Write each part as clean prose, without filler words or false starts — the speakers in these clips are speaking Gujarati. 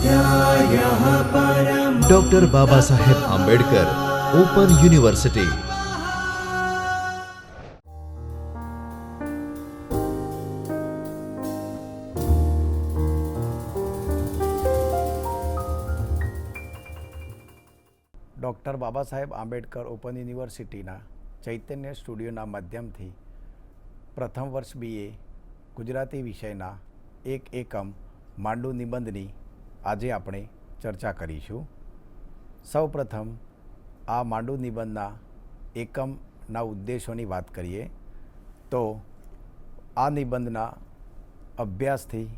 स्वाध्यायः परमः। Doctor Baba Saheb Ambedkar open university. Doctor Baba Saheb Ambedkar open યુનિવર્સિટીના ચૈતન્ય સ્ટુડિયોના માધ્યમથી પ્રથમ વર્ષ BA ગુજરાતી વિષયના એક એકમ માંડુ નિબંધની આજે આપણે ચર્ચા કરીશું. સૌપ્રથમ આ માંડુ નિબંધના એકમના ઉદ્દેશોની વાત કરીએ તો આ નિબંધના અભ્યાસથી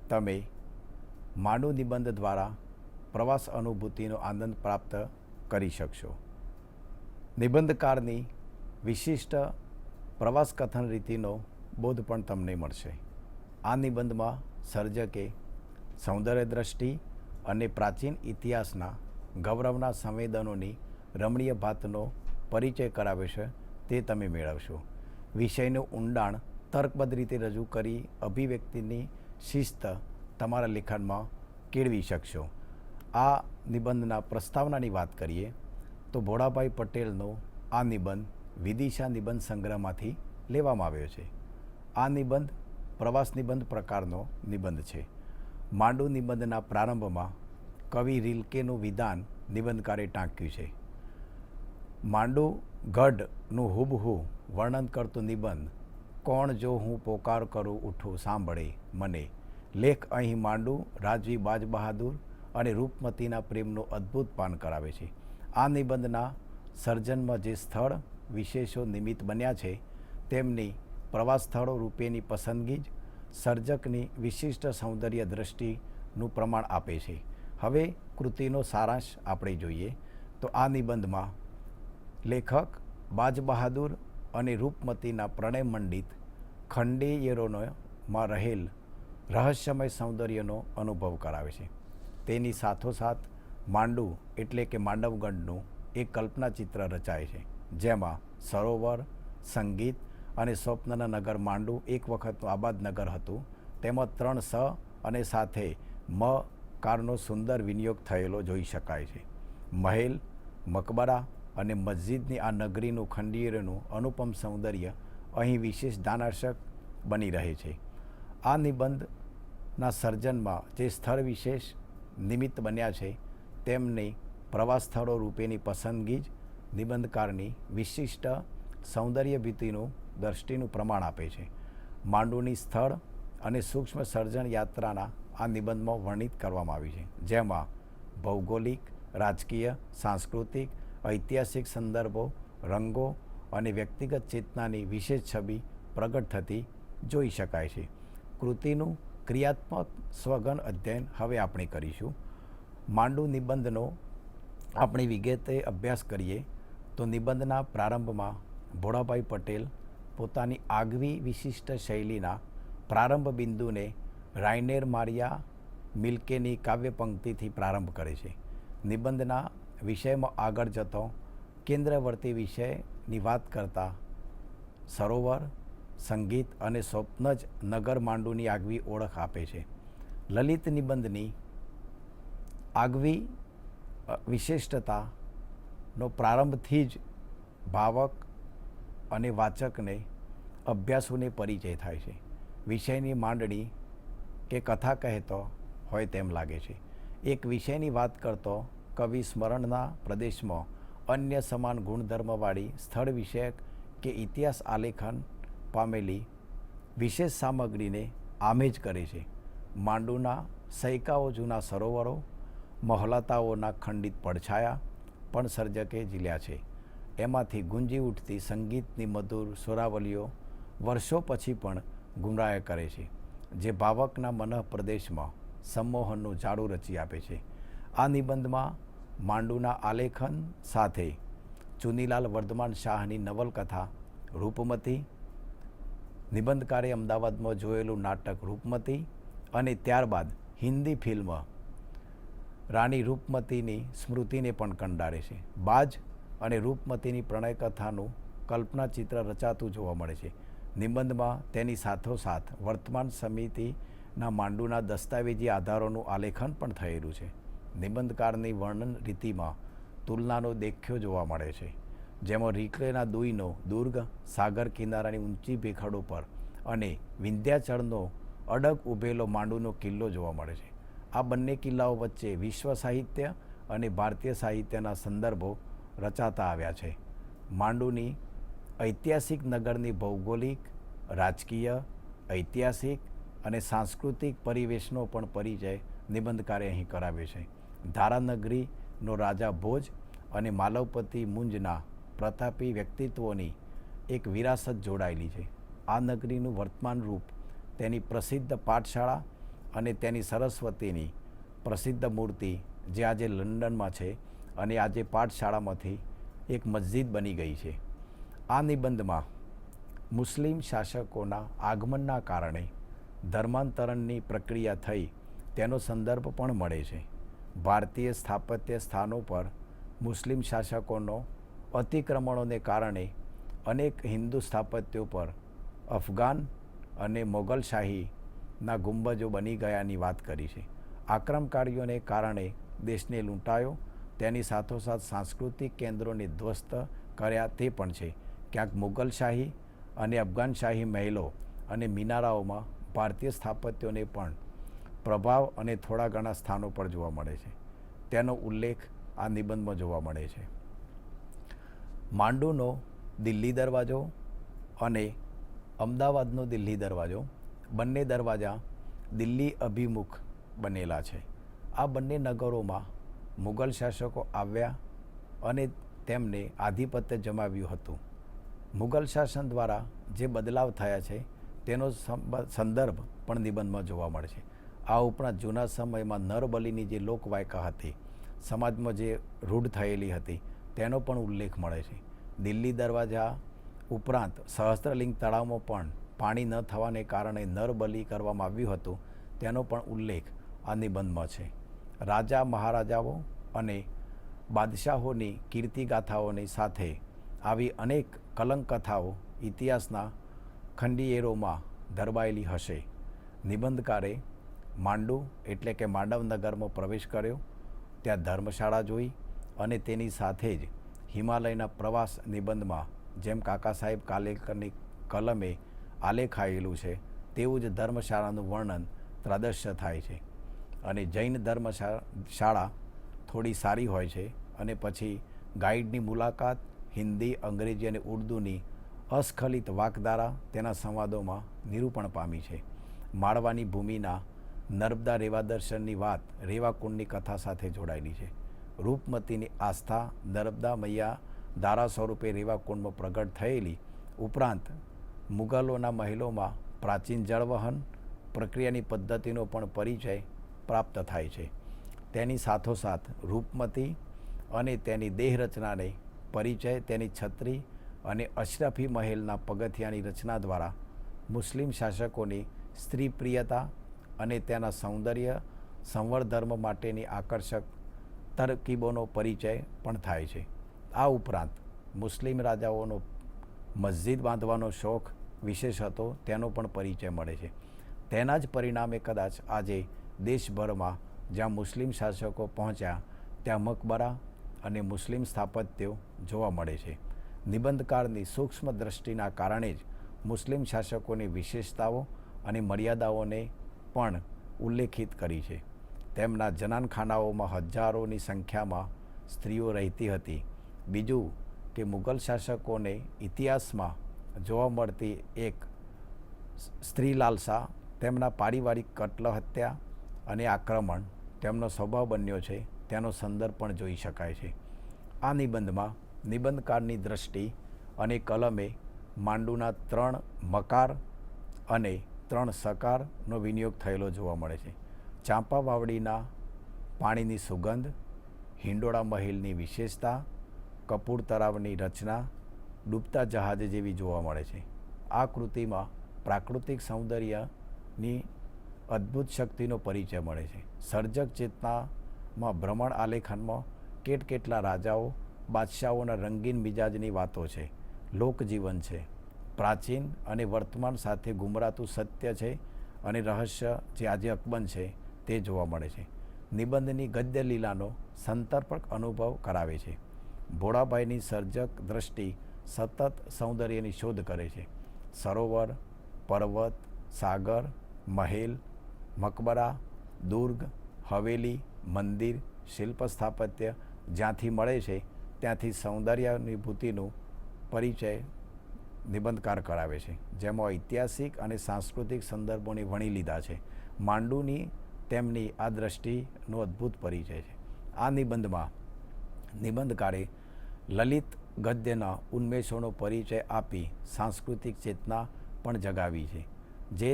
તમે માંડુ નિબંધ દ્વારા પ્રવાસ અનુભૂતિનો આનંદ પ્રાપ્ત કરી શકશો. નિબંધકારની વિશિષ્ટ પ્રવાસ કથન રીતિનો બોધ પણ તમને મળશે. આ નિબંધમાં સર્જકે સૌંદર્ય દ્રષ્ટિ અને પ્રાચીન ઇતિહાસના ગૌરવના સંવેદનોની રમણીય ભાતનો પરિચય કરાવે છે તે તમે મેળવશો. વિષયનું ઊંડાણ તર્કબદ્ધ રીતે રજૂ કરી અભિવ્યક્તિની શિસ્ત તમારા લેખનમાં કેળવી શકશો. આ નિબંધના પ્રસ્તાવનાની વાત કરીએ તો ભોળાભાઈ પટેલનો આ નિબંધ વિદિશા નિબંધ સંગ્રહમાંથી લેવામાં આવ્યો છે. આ નિબંધ પ્રવાસ નિબંધ પ્રકારનો નિબંધ છે. માંડુ નિબંધના પ્રારંભમાં કવિ રિલ્કેનું વિધાન નિબંધકારે ટાંક્યું છે. માંડુ ગઢનું હુબહુ વર્ણન કરતું નિબંધ કોણ જો હું પોકાર કરું ઉઠું સાંભળે મને. લેખ અહીં માંડુ રાજવી બાજ બહાદુર અને રૂપમતીના પ્રેમનું અદ્ભુત પાન કરાવે છે. આ નિબંધના સર્જનમાં જે સ્થળ વિશેષો નિમિત્ત બન્યા છે તેમની પ્રવાસ સ્થળો રૂપેની પસંદગી જ સર્જકની વિશિષ્ટ સૌંદર્ય દ્રષ્ટિનું પ્રમાણ આપે છે. હવે કૃતિનો સારાંશ આપણે જોઈએ તો આ નિબંધમાં લેખક બાજ બહાદુર અને રૂપમતીના પ્રણય મંડિત ખંડેયરોમાં રહેલ રહસ્યમય સૌંદર્યનો અનુભવ કરાવે છે. તેની સાથોસાથ માંડુ એટલે કે માંડવગઢનું એક કલ્પના ચિત્ર રચાય છે જેમાં સરોવર, સંગીત અને સ્વપ્નના નગર માંડુ એક વખતનું આબાદ નગર હતું. તેમાં 3 સ અને સાથે મ કારનો સુંદર વિનિયોગ થયેલો જોઈ શકાય છે. મહેલ, મકબરા અને મસ્જિદની આ નગરીનું ખંડિયેરનું અનુપમ સૌંદર્ય અહીં વિશેષ ધ્યાનાકર્ષક બની રહે છે. આ નિબંધના સર્જનમાં જે સ્થળ વિશેષ નિમિત્ત બન્યા છે તેમની પ્રવાસ સ્થળો રૂપેની પસંદગી જ નિબંધકારની વિશિષ્ટ સૌંદર્ય ભીતિનું દ્રષ્ટિનું પ્રમાણ આપે છે. માંડુની સ્થળ અને સૂક્ષ્મ સર્જન યાત્રાના આ નિબંધમાં વર્ણિત કરવામાં આવી છે જેમાં ભૌગોલિક, રાજકીય, સાંસ્કૃતિક, ઐતિહાસિક સંદર્ભો, રંગો અને વ્યક્તિગત ચેતનાની વિશેષ છબી પ્રગટ થતી જોઈ શકાય છે. કૃતિનું ક્રિયાત્મક સ્વગન અધ્યયન હવે આપણે કરીશું. માંડુ નિબંધનો આપણે વિગતે અભ્યાસ કરીએ તો નિબંધના પ્રારંભમાં ભોળાભાઈ પટેલ પોતાની આગવી વિશિષ્ટ શૈલીના પ્રારંભ બિંદુને રાયનેર મારિયા મિલ્કેની કાવ્ય પંક્તિથી પ્રારંભ કરે છે. નિબંધના વિષયમાં આગળ જતો કેન્દ્રવર્તી વિષયની વાત કરતા સરોવર, સંગીત અને સ્વપ્ન જ નગર માંડુની આગવી ઓળખ આપે છે. લલિત નિબંધની આગવી વિશિષ્ટતાનો પ્રારંભથી જ ભાવક અને વાચકને અભ્યાસુને પરિચય થાય છે. વિષયની માંડણી કે કથા કહેતો હોય તેમ લાગે છે. એક વિષયની વાત કરતો કવિ સ્મરણના પ્રદેશમાં અન્ય સમાન ગુણધર્મવાળી સ્થળ વિષયક કે ઇતિહાસ આલેખન પામેલી વિશેષ સામગ્રીને આમેજ કરે છે. માંડુના સૈકાઓ જૂના સરોવરો, મહોલતાઓના ખંડિત પડછાયા પણ સર્જકે ઝીલ્યા છે. એમાંથી ગુંજી ઉઠતી સંગીતની મધુર સુરાવલીઓ વર્ષો પછી પણ ગુંગળાયા કરે છે જે ભાવકના મનઃ પ્રદેશમાં સંમોહનનું જાળું રચી આપે છે. આ નિબંધમાં માંડુના આલેખન સાથે ચુનીલાલ વર્ધમાન શાહની નવલકથા રૂપમતી, નિબંધકારે અમદાવાદમાં જોયેલું નાટક રૂપમતી અને ત્યારબાદ હિન્દી ફિલ્મ રાણી રૂપમતીની સ્મૃતિને પણ કંડારે છે. બાજ અને રૂપમતીની પ્રણયકથાનું કલ્પના ચિત્ર રચાતું જોવા મળે છે. નિબંધમાં તેની સાથોસાથ વર્તમાન સમિતિ ના માંડુના દસ્તાવેજી આધારોનું આલેખન પણ થયેલું છે. નિબંધકારની વર્ણન રીતિમાં તુલનાનો દેખ્યો જોવા મળે છે, જેમાં રીકલેના દુઈનો દુર્ગ, સાગર કિનારાની ઊંચી ભેખડો પર અને વિંધ્યાચળનો અડગ ઊભેલો માંડુનો કિલ્લો જોવા મળે છે. આ બંને કિલ્લાઓ વચ્ચે વિશ્વ સાહિત્ય અને ભારતીય સાહિત્યના સંદર્ભો રચાતા આવ્યા છે. માંડુની ઐતિહાસિક નગરની ભૌગોલિક, રાજકીય, ઐતિહાસિક અને સાંસ્કૃતિક પરિવેશનો પણ પરિચય નિબંધકારે અહીં કરાવ્યો છે. ધારાનગરીનો રાજા ભોજ અને માલવપતિ મુંજના પ્રતાપી વ્યક્તિત્વોની એક વિરાસત જોડાયેલી છે. આ નગરીનું વર્તમાન રૂપ તેની પ્રસિદ્ધ પાઠશાળા અને તેની સરસ્વતીની પ્રસિદ્ધ મૂર્તિ, જે આજે લંડનમાં છે અને આજે પાઠશાળામાંથી એક મસ્જિદ બની ગઈ છે. આ નિબંધમાં મુસ્લિમ શાસકોના આગમનના કારણે ધર્માંતરણની પ્રક્રિયા થઈ તેનો સંદર્ભ પણ મળે છે. ભારતીય સ્થાપત્ય સ્થાનો પર મુસ્લિમ શાસકોનો અતિક્રમણોને કારણે અનેક હિન્દુ સ્થાપત્યો પર અફઘાન અને મોગલશાહીના ગુંબજો બની ગયાની વાત કરી છે. આક્રમણકારીઓને કારણે દેશને લૂંટાયો, તેની સાથોસાથ સાંસ્કૃતિક કેન્દ્રોને ધ્વસ્ત કર્યા તે પણ છે. ક્યાંક મુગલશાહી અને અફઘાનશાહી મહેલો અને મિનારાઓમાં ભારતીય સ્થાપત્યોને પણ પ્રભાવ અને થોડા ઘણા સ્થાનો પર જોવા મળે છે. તેનો ઉલ્લેખ આ નિબંધમાં જોવા મળે છે. માંડુનો દિલ્હી દરવાજો અને અમદાવાદનો દિલ્હી દરવાજો, બંને દરવાજા દિલ્હી અભિમુખ બનેલા છે. આ બંને નગરોમાં મુગલ શાસકો આવ્યા અને તેમને આધિપત્ય જમાવ્યું હતું. મુગલ શાસન દ્વારા જે બદલાવ થયા છે તેનો સંદર્ભ પણ નિબંધમાં જોવા મળે છે. આ ઉપરાંત જૂના સમયમાં નરબલીની જે લોકવાયકા હતી, સમાજમાં જે રૂઢ થયેલી હતી, તેનો પણ ઉલ્લેખ મળે છે. દિલ્હી દરવાજા ઉપરાંત સહસ્ત્રલિંગ તળાવમાં પણ પાણી ન થવાને કારણે નરબલી કરવામાં આવ્યું હતું, તેનો પણ ઉલ્લેખ આ નિબંધમાં છે. રાજા મહારાજાઓ અને બાદશાહોની કીર્તિગાથાઓની સાથે આવી અનેક કલંકથાઓ ઇતિહાસના ખંડિયેરોમાં ધરબાયેલી હશે. નિબંધકારે માંડુ એટલે કે માંડવનગરમાં પ્રવેશ કર્યો, ત્યાં ધર્મશાળા જોઈ અને તેની સાથે જ હિમાલયના પ્રવાસ નિબંધમાં જેમ કાકા સાહેબ કાલેલકરની કલમે આલેખાયેલું છે તેવું જ ધર્મશાળાનું વર્ણન ત્રાદશ્ય થાય છે. અને જૈન ધર્મશાળા થોડી સારી હોય છે અને પછી ગાઈડની મુલાકાત હિન્દી, અંગ્રેજી અને ઉર્દૂની અસ્ખલિત વાકધારા તેના સંવાદોમાં નિરૂપણ પામી છે. માળવાની ભૂમિના નર્મદા રેવા દર્શનની વાત રેવાકુંડની કથા સાથે જોડાયેલી છે. રૂપમતીની આસ્થા નર્મદા મૈયા ધારા સ્વરૂપે રેવાકુંડમાં પ્રગટ થયેલી ઉપરાંત મુગલોના મહેલોમાં પ્રાચીન જળવહન પ્રક્રિયાની પદ્ધતિનો પણ પરિચય પ્રાપ્ત થાય છે. તેની સાથોસાથ રૂપમતી અને તેની દેહ રચનાને પરિચય તેની છત્રી અને અશરફી મહેલના પગથિયાની રચના દ્વારા મુસ્લિમ શાસકોની સ્ત્રીપ્રિયતા અને તેના સૌંદર્ય સંવર્ધન માટેની આકર્ષક તરકીબોનો પરિચય પણ થાય છે. આ ઉપરાંત મુસ્લિમ રાજાઓનો મસ્જિદ બાંધવાનો શોખ વિશેષ હતો, તેનો પણ પરિચય મળે છે. તેના જ પરિણામે કદાચ આજે દેશભરમાં જ્યાં મુસ્લિમ શાસકો પહોંચ્યા ત્યાં મકબરા અને મુસ્લિમ સ્થાપત્યો જોવા મળે છે. નિબંધકારની સૂક્ષ્મ દ્રષ્ટિના કારણે જ મુસ્લિમ શાસકોની વિશેષતાઓ અને મર્યાદાઓને પણ ઉલ્લેખિત કરી છે. તેમના જનાનખાનાઓમાં હજારોની સંખ્યામાં સ્ત્રીઓ રહેતી હતી. બીજું કે મુગલ શાસકોને ઇતિહાસમાં જોવા મળતી એક સ્ત્રી લાલસા, તેમના પારિવારિક કત્લ, હત્યા અને આક્રમણ તેમનો સ્વભાવ બન્યો છે, તેનો સંદર્ભ પણ જોઈ શકાય છે. આ નિબંધમાં નિબંધકારની દ્રષ્ટિ અને કલમે માંડુના 3 મકાર અને 3 સકારનો વિનિયોગ થયેલો જોવા મળે છે. ચાંપા વાવડીના પાણીની સુગંધ, હિંડોળા મહેલની વિશેષતા, કપૂર તળાવની રચના ડૂબતા જહાજ જેવી જોવા મળે છે. આ કૃતિમાં પ્રાકૃતિક સૌંદર્યની અદ્ભુત શક્તિનો પરિચય મળે છે. સર્જક ચેતનામાં ભ્રમણ આલેખનમાં કેટલા રાજાઓ, બાદશાહોના રંગીન મિજાજની વાતો છે, લોકજીવન છે, પ્રાચીન અને વર્તમાન સાથે ગુમરાતું સત્ય છે અને રહસ્ય જે આજે અકબંધ છે તે જોવા મળે છે. નિબંધની ગદ્ય લીલાનો સંતર્પક અનુભવ કરાવે છે. ભોળાભાઈની સર્જક દ્રષ્ટિ સતત સૌંદર્યની શોધ કરે છે. સરોવર, પર્વત, સાગર, મહેલ, મકબરા, દુર્ગ, હવેલી, મંદિર, શિલ્પ સ્થાપત્ય જ્યાંથી મળે છે ત્યાંથી સૌંદર્યાનુભૂતિનું પરિચય નિબંધકાર કરાવે છે, જેમાં ઐતિહાસિક અને સાંસ્કૃતિક સંદર્ભોને વણી લીધા છે. માંડુની તેમની આ દ્રષ્ટિનો અદ્ભુત પરિચય છે. આ નિબંધમાં નિબંધકારે લલિત ગદ્યના ઉન્મેષોનો પરિચય આપી સાંસ્કૃતિક ચેતના પણ જગાવી છે, જે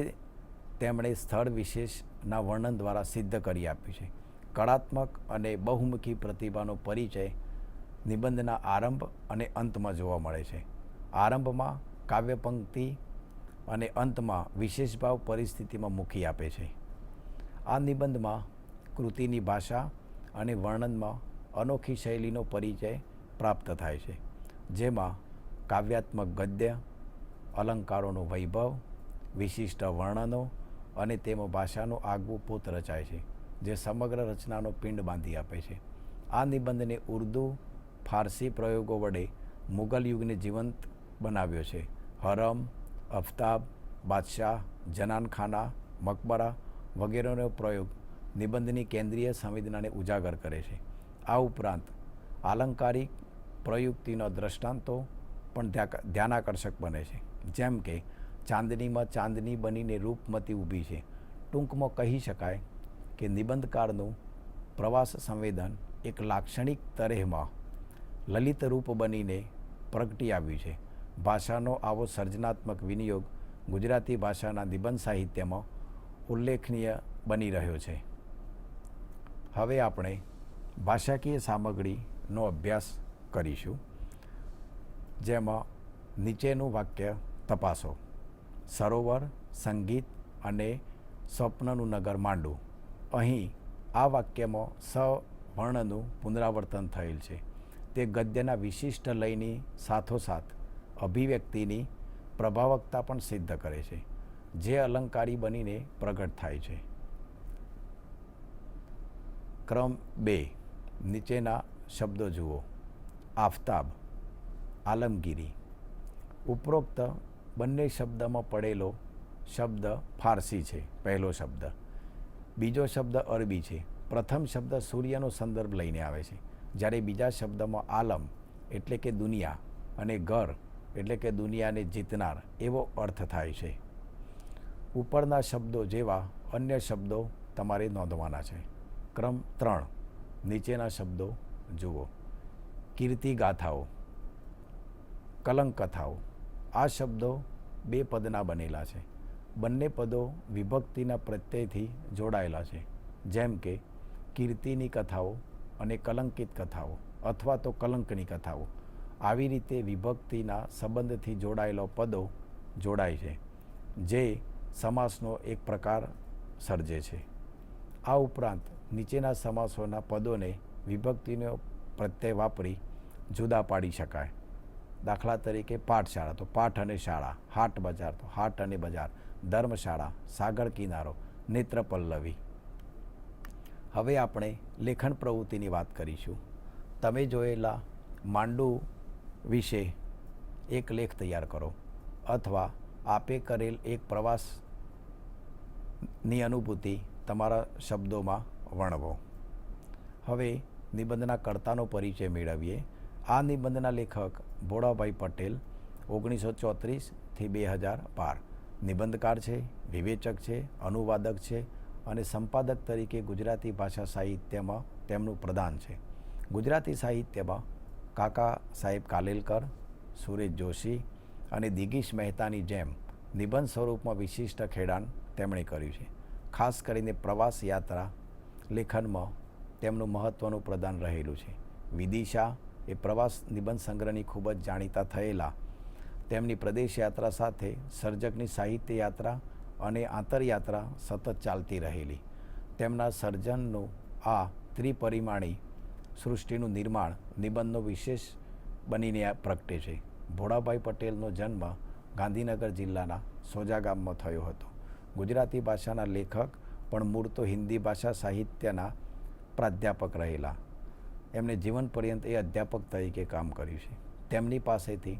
તેમણે સ્થળ વિશેષના વર્ણન દ્વારા સિદ્ધ કરી આપ્યું છે. કળાત્મક અને બહુમુખી પ્રતિભાનો પરિચય નિબંધના આરંભ અને અંતમાં જોવા મળે છે. આરંભમાં કાવ્ય પંક્તિ અને અંતમાં વિશેષ ભાવ પરિસ્થિતિમાં મૂકી આપે છે. આ નિબંધમાં કૃતિની ભાષા અને વર્ણનમાં અનોખી શૈલીનો પરિચય પ્રાપ્ત થાય છે, જેમાં કાવ્યાત્મક ગદ્ય, અલંકારોનો વૈભવ, વિશિષ્ટ વર્ણનો અને તેમાં ભાષાનું આગવું પોત રચાય છે, જે સમગ્ર રચનાનો પિંડ બાંધી આપે છે. આ નિબંધને ઉર્દુ, ફારસી પ્રયોગો વડે મુગલ યુગને જીવંત બનાવ્યો છે. હરમ, અફતાબ, બાદશાહ, જનાનખાના, મકબરા વગેરેનો પ્રયોગ નિબંધની કેન્દ્રીય સંવેદનાને ઉજાગર કરે છે. આ ઉપરાંત આલંકારિક પ્રયુક્તિનો દ્રષ્ટાંતો પણ ધ્યાનાકર્ષક બને છે, જેમ કે ચાંદનીમાં ચાંદની બનીને રૂપમતી ઊભી છે. ટૂંકમાં કહી શકાય કે નિબંધકારનું પ્રવાસ સંવેદન એક લાક્ષણિક તરેહમાં લલિત રૂપ બનીને પ્રગટી આવ્યું છે. ભાષાનો આવો સર્જનાત્મક વિનિયોગ ગુજરાતી ભાષાના નિબંધ સાહિત્યમાં ઉલ્લેખનીય બની રહ્યો છે. હવે આપણે ભાષાકીય સામગ્રીનો અભ્યાસ કરીશું, જેમાં નીચેનું વાક્ય તપાસો. સરોવર, સંગીત અને સ્વપ્નનું નગર માંડું. અહીં આ વાક્યમાં સવર્ણનું પુનરાવર્તન થયેલ છે. તે ગદ્યના વિશિષ્ટ લયની સાથોસાથ અભિવ્યક્તિની પ્રભાવકતા પણ સિદ્ધ કરે છે, જે અલંકારી બનીને પ્રગટ થાય છે. ક્રમ 2. નીચેના શબ્દો જુઓ. આફતાબ, આલમગીરી. ઉપરોક્ત બંને શબ્દમાં પડેલો શબ્દ ફારસી છે, પહેલો શબ્દ. બીજો શબ્દ અરબી છે. પ્રથમ શબ્દ સૂર્યનો સંદર્ભ લઈને આવે છે, જ્યારે બીજા શબ્દમાં આલમ એટલે કે દુનિયા અને ગર એટલે કે દુનિયાને જીતનાર એવો અર્થ થાય છે. ઉપરના શબ્દો જેવા અન્ય શબ્દો તમારે નોંધવાના છે. ક્રમ 3. નીચેના શબ્દો જુઓ. કીર્તિગાથાઓ, કલંકથાઓ. આ શબ્દો બે પદના બનેલા છે. બંને પદો વિભક્તિના પ્રત્યયથી જોડાયેલા છે, જેમ કે કીર્તિની કથાઓ અને કલંકિત કથાઓ અથવા તો કલંકની કથાઓ. આવી રીતે વિભક્તિના સંબંધથી જોડાયેલા પદો જોડાય છે, જે સમાસનો એક પ્રકાર સર્જે છે. આ ઉપરાંત નીચેના સમાસોના પદોને વિભક્તિનો પ્રત્યય વાપરી જુદા પાડી શકાય. દાખલા તરીકે પાઠશાળા તો પાઠ અને શાળા, હાટ બજાર તો હાટ અને બજાર, ધર્મશાળા, સાગર કિનારો, નેત્ર પલ્લવી. હવે આપણે લેખન પ્રવૃત્તિની વાત કરીશું. તમે જોયેલા માંડુ વિશે એક લેખ તૈયાર કરો અથવા આપે કરેલ એક પ્રવાસની અનુભૂતિ તમારા શબ્દોમાં વર્ણવો. હવે નિબંધના કર્તાનો પરિચય મેળવીએ. આ નિબંધના લેખક ભોળાભાઈ પટેલ, 1934થી 2012. નિબંધકાર છે, વિવેચક છે, અનુવાદક છે અને સંપાદક તરીકે ગુજરાતી ભાષા સાહિત્યમાં તેમનું પ્રદાન છે. ગુજરાતી સાહિત્યમાં કાકા સાહેબ કાલેલકર, સુરેશ જોશી અને દિગીશ મહેતાની જેમ નિબંધ સ્વરૂપમાં વિશિષ્ટ ખેડાણ તેમણે કર્યું છે. ખાસ કરીને પ્રવાસ યાત્રા લેખનમાં તેમનું મહત્ત્વનું પ્રદાન રહેલું છે. વિદિશા એ પ્રવાસ નિબંધ સંગ્રહની ખૂબ જ જાણીતા થયેલા તેમની પ્રદેશ યાત્રા સાથે સર્જકની સાહિત્ય યાત્રા અને આંતરયાત્રા સતત ચાલતી રહેલી. તેમના સર્જનનું આ ત્રિપરિમાણી સૃષ્ટિનું નિર્માણ નિબંધનો વિશેષ બનીને પ્રગટે છે. ભોળાભાઈ પટેલનો જન્મ ગાંધીનગર જિલ્લાના સોજા ગામમાં થયો હતો. ગુજરાતી ભાષાના લેખક પણ મૂળ તો હિન્દી ભાષા સાહિત્યના પ્રાધ્યાપક રહેલા. એમણે જીવન પર્યંત એ અધ્યાપક તરીકે કામ કર્યું છે. તેમની પાસેથી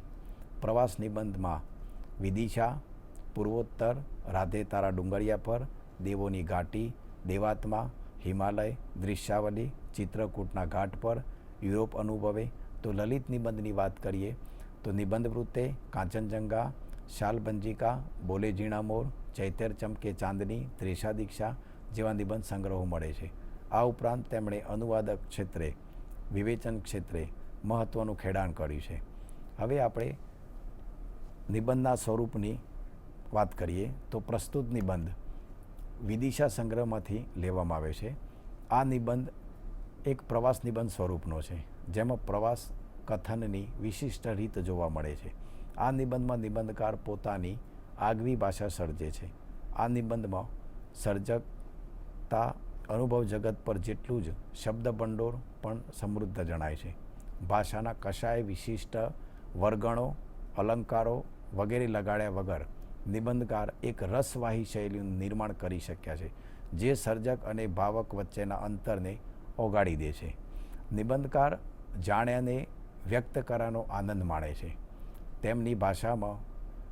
પ્રવાસ નિબંધમાં વિદિશા, પૂર્વોત્તર, રાધે તારા ડુંગરિયા પર, દેવોની ઘાટી, દેવાત્મા, હિમાલય, દૃશ્યાવલી, ચિત્રકૂટના ઘાટ પર, યુરોપ અનુભવે. તો લલિત નિબંધની વાત કરીએ તો નિબંધ વૃત્તે, કાંચનજંગા, શાલબંજિકા, બોલે ઝીણા મોર, ચૈતર ચમકે ચાંદની, ત્રેષા દીક્ષા જેવા નિબંધ સંગ્રહો મળે છે. આ ઉપરાંત તેમણે અનુવાદક ક્ષેત્રે, વિવેચન ક્ષેત્રે મહત્ત્વનું ખેડાણ કર્યું છે. હવે આપણે નિબંધના સ્વરૂપની વાત કરીએ તો પ્રસ્તુત નિબંધ વિદિશા સંગ્રહમાંથી લેવામાં આવે છે. આ નિબંધ એક પ્રવાસ નિબંધ સ્વરૂપનો છે, જેમાં પ્રવાસ કથનની વિશિષ્ટ રીત જોવા મળે છે. આ નિબંધમાં નિબંધકાર પોતાની આગવી ભાષા સર્જે છે. આ નિબંધમાં સર્જકતા અનુભવ જગત પર જેટલું જ શબ્દભંડોળ પણ સમૃદ્ધ જણાય છે. ભાષાના કશાય વિશિષ્ટ વર્ગણો, અલંકારો વગેરે લગાડ્યા વગર નિબંધકાર એક રસવાહી શૈલીનું નિર્માણ કરી શક્યા છે, જે સર્જક અને ભાવક વચ્ચેના અંતરને ઓગાળી દે છે. નિબંધકાર જાણ્યાને વ્યક્ત કરવાનો આનંદ માણે છે. તેમની ભાષામાં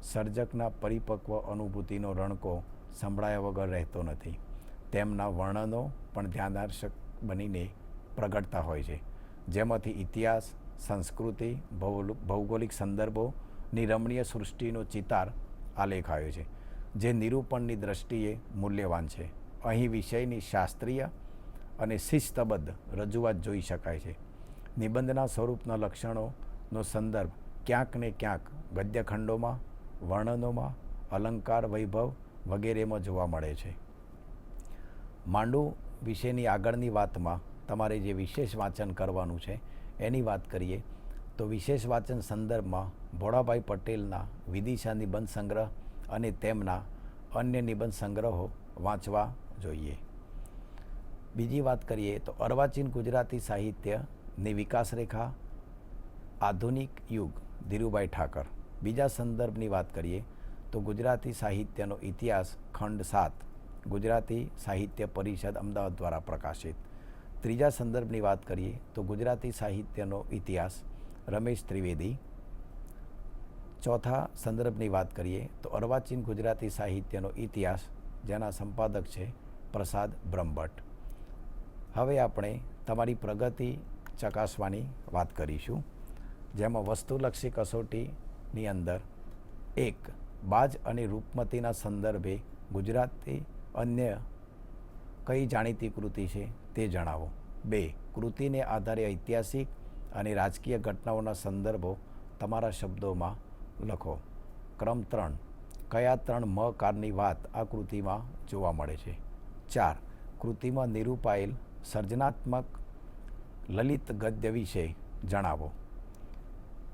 સર્જકના પરિપક્વ અનુભૂતિનો રણકો સંભળાયા વગર રહેતો નથી. તેમના વર્ણનો પણ ધ્યાનાર્ષક બનીને પ્રગટતા હોય છે, જેમાંથી ઇતિહાસ, સંસ્કૃતિ, ભૌગોલિક સંદર્ભોની રમણીય સૃષ્ટિનો ચિતાર આલેખાયો છે, જે નિરૂપણની દ્રષ્ટિએ મૂલ્યવાન છે. અહીં વિષયની શાસ્ત્રીય અને શિસ્તબદ્ધ રજૂઆત જોઈ શકાય છે. નિબંધના સ્વરૂપના લક્ષણોનો સંદર્ભ ક્યાંક ને ક્યાંક ગદ્યખંડોમાં, વર્ણનોમાં, અલંકાર, વૈભવ વગેરેમાં જોવા મળે છે. માંડુ વિશેની આગળની વાતમાં તમારે જે વિશેષ વાંચન કરવાનું છે એની વાત કરીએ તો વિશેષ વાંચન સંદર્ભમાં ભોળાભાઈ પટેલના વિદિશા નિબંધ સંગ્રહ અને તેમના અન્ય નિબંધ સંગ્રહો વાંચવા જોઈએ. બીજી વાત કરીએ તો અર્વાચીન ગુજરાતી સાહિત્યની વિકાસ રેખા, આધુનિક યુગ, ધીરુભાઈ ઠાકર. બીજા સંદર્ભની વાત કરીએ તો ગુજરાતી સાહિત્યનો ઇતિહાસ ખંડ 7, ગુજરાતી સાહિત્ય પરિષદ અમદાવાદ દ્વારા પ્રકાશિત. ત્રીજા સંદર્ભની વાત કરીએ તો ગુજરાતી સાહિત્યનો ઇતિહાસ રમેશ ત્રિવેદી. ચોથા સંદર્ભની વાત કરીએ તો અર્વાચીન ગુજરાતી સાહિત્યનો ઇતિહાસ, જેના સંપાદક છે પ્રસાદ બ્રહ્મભટ્ટ. હવે આપણે તમારી પ્રગતિ ચકાસવાની વાત કરીશું, જેમાં વસ્તુલક્ષી કસોટીની અંદર 1. બાજ અને રૂપમતીના સંદર્ભે ગુજરાતી અન્ય કઈ જાણીતી કૃતિ છે તે જણાવો. 2. કૃતિને આધારે ઐતિહાસિક અને રાજકીય ઘટનાઓના સંદર્ભો તમારા શબ્દોમાં લખો. ક્રમ 3. કયા 3 મકારની વાત આ કૃતિમાં જોવા મળે છે. 4. કૃતિમાં નિરૂપાયેલ સર્જનાત્મક લલિત ગદ્ય વિશે જણાવો.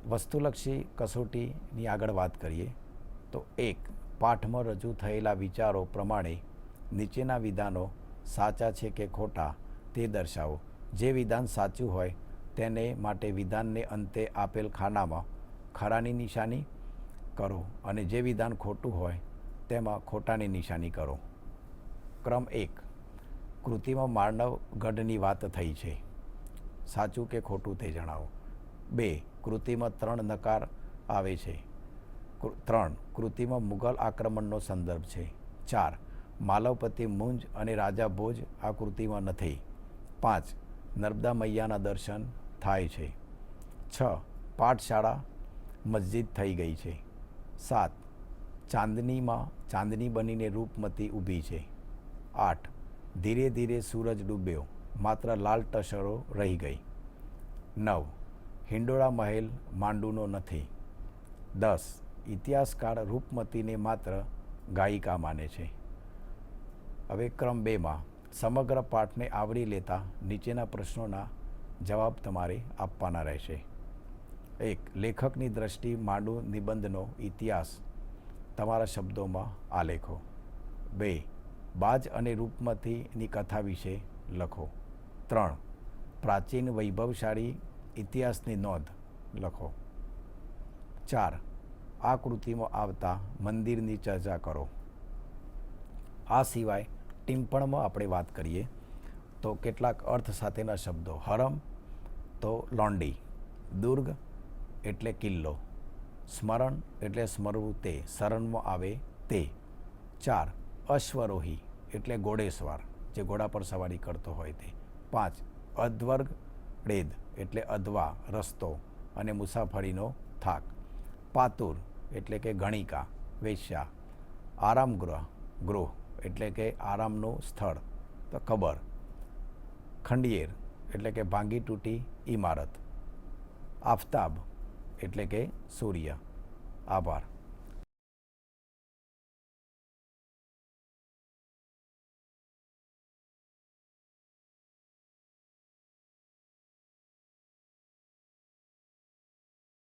વસ્તુલક્ષી કસોટીની આગળ વાત કરીએ તો 1. પાઠમાં રજૂ થયેલા વિચારો પ્રમાણે નીચેના વિધાનો સાચા છે કે ખોટા તે દર્શાવો. જે વિધાન સાચું હોય તેને માટે વિધાનને અંતે આપેલ ખાનામાં ખરાની નિશાની કરો અને જે વિધાન ખોટું હોય તેમાં ખોટાની નિશાની કરો. ક્રમ 1. કૃતિમાં માનવગઢની વાત થઈ છે. સાચું કે ખોટું તે જણાવો. 2. કૃતિમાં 3 નકાર આવે છે. 3. કૃતિમાં મુઘલ આક્રમણનો સંદર્ભ છે. 4. માલવપતિ મુંજ અને રાજા ભોજ આ કૃતિમાં નથી. 5. નર્મદા મૈયાના દર્શન થાય છે. 6. પાઠશાળા મસ્જિદ થઈ ગઈ છે. 7. ચાંદનીમાં ચાંદની બનીને રૂપમતી ઊભી છે. 8. ધીરે ધીરે સૂરજ ડૂબ્યો, માત્ર લાલ ટસરો રહી ગઈ. 9. હિંડોળા મહેલ માંડુનો નથી. 10. ઇતિહાસકાર રૂપમતીને માત્ર ગાયિકા માને છે. હવે ક્રમ 2માં સમગ્ર પાઠને આવરી લેતા નીચેના પ્રશ્નોના જવાબ તમારે આપવાના રહેશે. 1. લેખકની દ્રષ્ટિ માંડુ નિબંધનો ઇતિહાસ તમારા શબ્દોમાં આલેખો. 2. બાજ અને રૂપમતીની કથા વિશે લખો. 3. પ્રાચીન વૈભવશાળી ઇતિહાસની નોંધ લખો. 4. આ કૃતિમાં આવતા મંદિરની ચર્ચા કરો. આ સિવાય ટીમ્પણમાં આપણે વાત કરીએ તો કેટલાક અર્થ સાથેના શબ્દો. હરમ તો લોંડી, દુર્ગ એટલે કિલ્લો, સ્મરણ એટલે સ્મરવું તે, શરણમાં આવે તે. 4 અશ્વરોહી એટલે ઘોડેસવાર, જે ઘોડા પર સવારી કરતો હોય તે. 5 અધ્વર્ગ ડેદ એટલે અધવા, રસ્તો અને મુસાફરીનો થાક. પાતુર એટલે કે ગણિકા, વેશ્યા. આરામગૃહ ગૃહ એટલે કે આરામનું સ્થળ, તો કબર. ખંડિયેર એટલે કે ભાંગી તૂટી ઇમારત. આફતાબ એટલે કે સૂર્ય. આભાર.